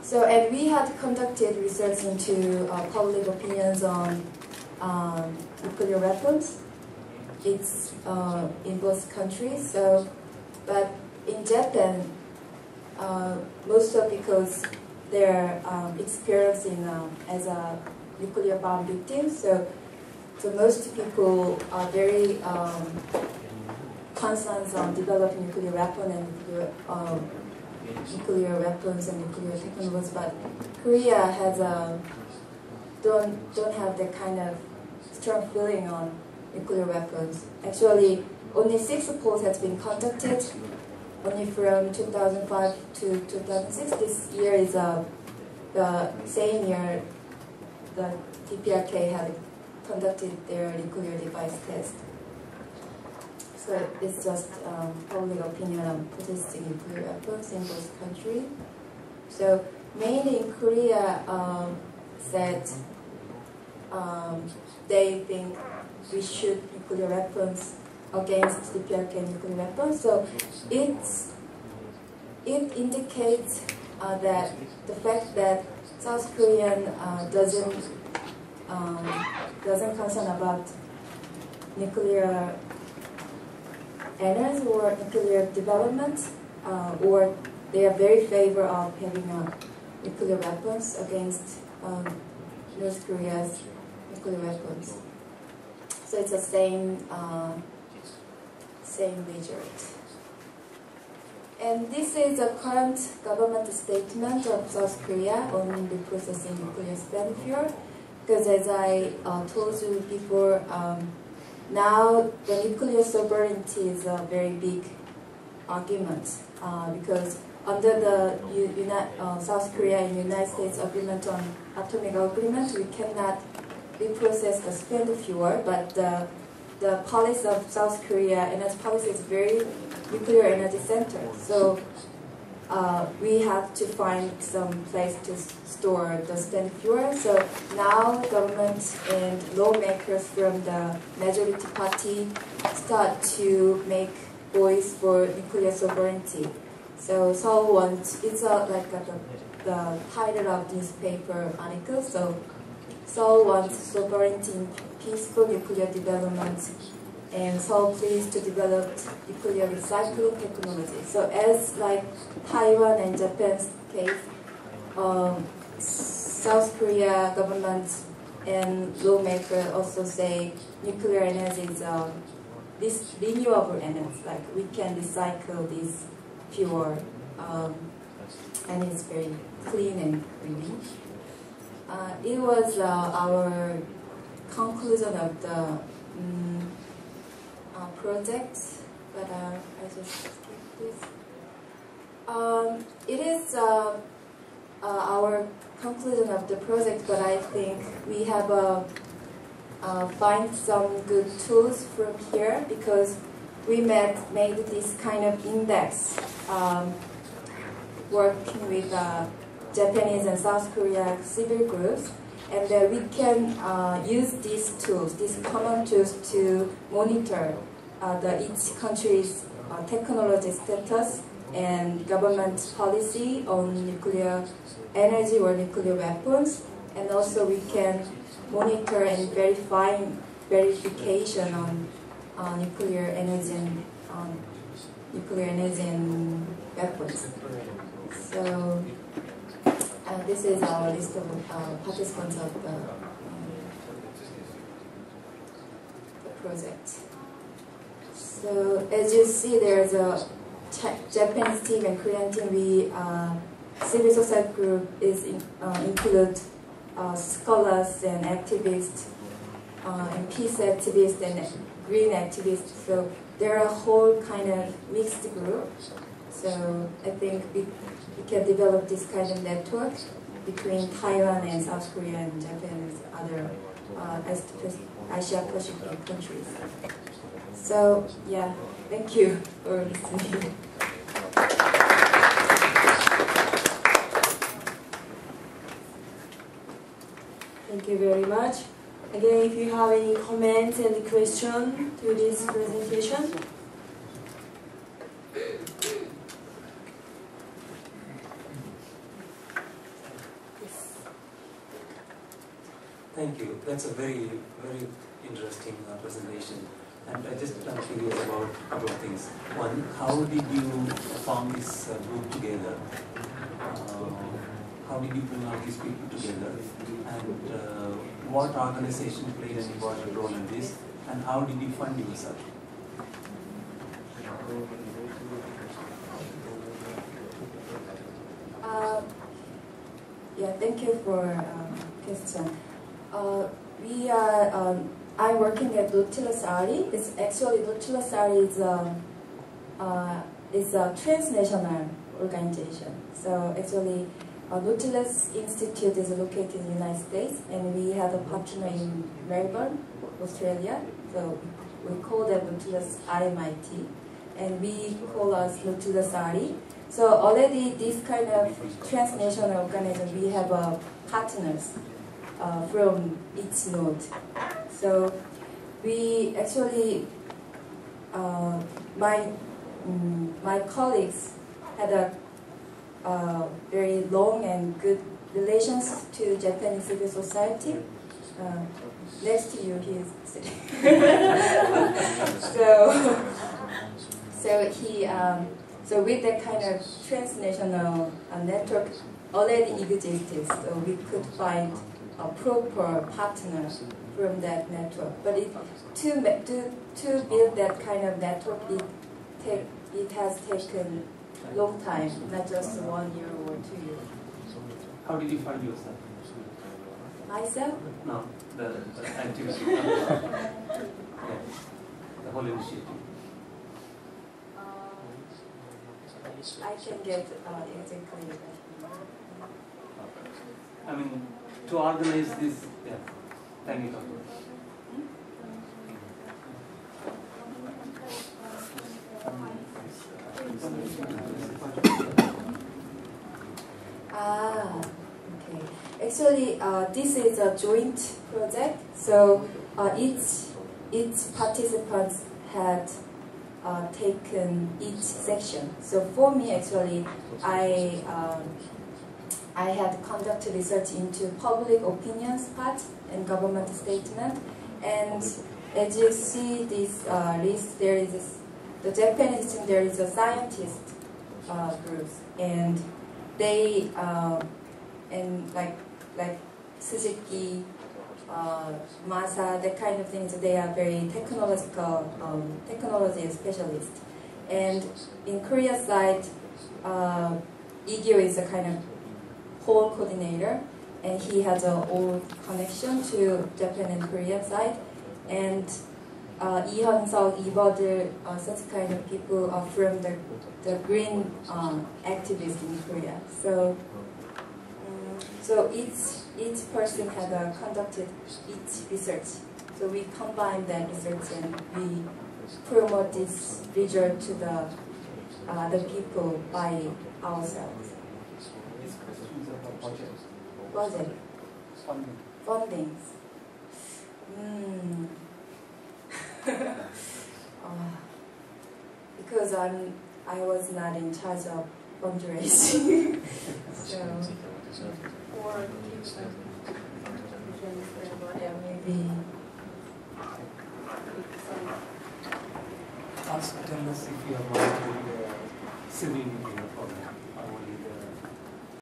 So, and we had conducted research into public opinions on nuclear weapons. It's in both countries. So, but in Japan, mostly because their experience in as a nuclear bomb victim. So most people are very concerned on developing nuclear weapon and nuclear weapons and nuclear technologies, but Korea has don't have that kind of strong feeling on nuclear weapons. Actually, only 6 polls has been conducted, only from 2005 to 2006. This year is the same year the DPRK had conducted their nuclear device test. So it's just public opinion on possessing nuclear weapons in both countries. So mainly in Korea said they think we shoot nuclear weapons against DPRK nuclear weapons. So it indicates that the fact that South Korean doesn't concern about nuclear energy or nuclear development, or they are very favor of having nuclear weapons against North Korea's nuclear weapons. So it's the same result. And this is the current government statement of South Korea on reprocessing nuclear spent fuel. Because as I told you before, now the nuclear sovereignty is a very big argument because under the South Korea and United States agreement on atomic agreement, we cannot reprocess the spent fuel, but the policy of South Korea energy policy is very nuclear energy centered. So we have to find some place to store the spent fuel. So now government and lawmakers from the majority party start to make voice for nuclear sovereignty. So Seoul wants, it's like the title of newspaper article. So Seoul wants sovereignty in peaceful nuclear development, and Seoul pleased to develop nuclear recycling technology. So as like Taiwan and Japan's case, South Korea government and lawmakers also say nuclear energy is this renewable energy, like we can recycle this fuel, and it's very clean and green. It was our conclusion of the project, but I just skip this. It is our conclusion of the project, but I think we have find some good tools from here because we made this kind of index working with Japanese and South Korea civil groups, and we can use these tools, these common tools, to monitor each country's technology status and government policy on nuclear energy or nuclear weapons, and also we can monitor and verification on nuclear energy and weapons. So this is our list of participants of the project. So as you see, there's a Japanese team and Korean team. We civil society group is include scholars and activists and peace activists and green activists. So they're a whole kind of mixed group. So I think we can develop this kind of network between Taiwan and South Korea and Japan and other Asia-Pacific countries. So yeah, thank you for listening. Thank you very much. Again, if you have any comments and questions to this presentation. Thank you. That's a very, very interesting presentation. And I'm curious about a couple of things. One, how did you form this group together? How did you bring all these people together? And what organization played an important role in this? And how did you fund yourself? Yeah, thank you for question. We are. I'm working at Nautilus RE. It's actually Nautilus RE is a transnational organization. So actually, Nautilus Institute is located in the United States, and we have a partner in Melbourne, Australia. So we call them Nautilus RMIT, and we call us Nautilus RE. So already this kind of transnational organization, we have partners from each node. So we actually, my colleagues had a very long and good relations to Japanese civil society. Next to you, he is sitting. So with that kind of transnational network already existed, so we could find a proper partner from that network. But to build that kind of network, it has taken a long time, not just 1 year or 2 years. How did you find yourself? Myself? No, the activity. Yeah, the whole initiative. I can get exactly that. I mean, to organize this, yeah. Thank you, Doctor. Okay. Actually, this is a joint project. So each participants had taken each section. So for me, actually, I had conducted research into public opinions part and government statement. And as you see this list, there is the Japanese team. There is a scientist groups, and they and like Suzuki, Masa, that kind of things. They are very technology specialists. And in Korea side, Igyo is a kind of whole coordinator, and he has an old connection to Japan and Korea side. And Lee Hyun-seok, Lee Bud, such kind of people are from the green activists in Korea. So each person had conducted each research. So we combine that research and we promote this result to the people by ourselves. Budget. Fundings. Because I was not in charge of fundraising.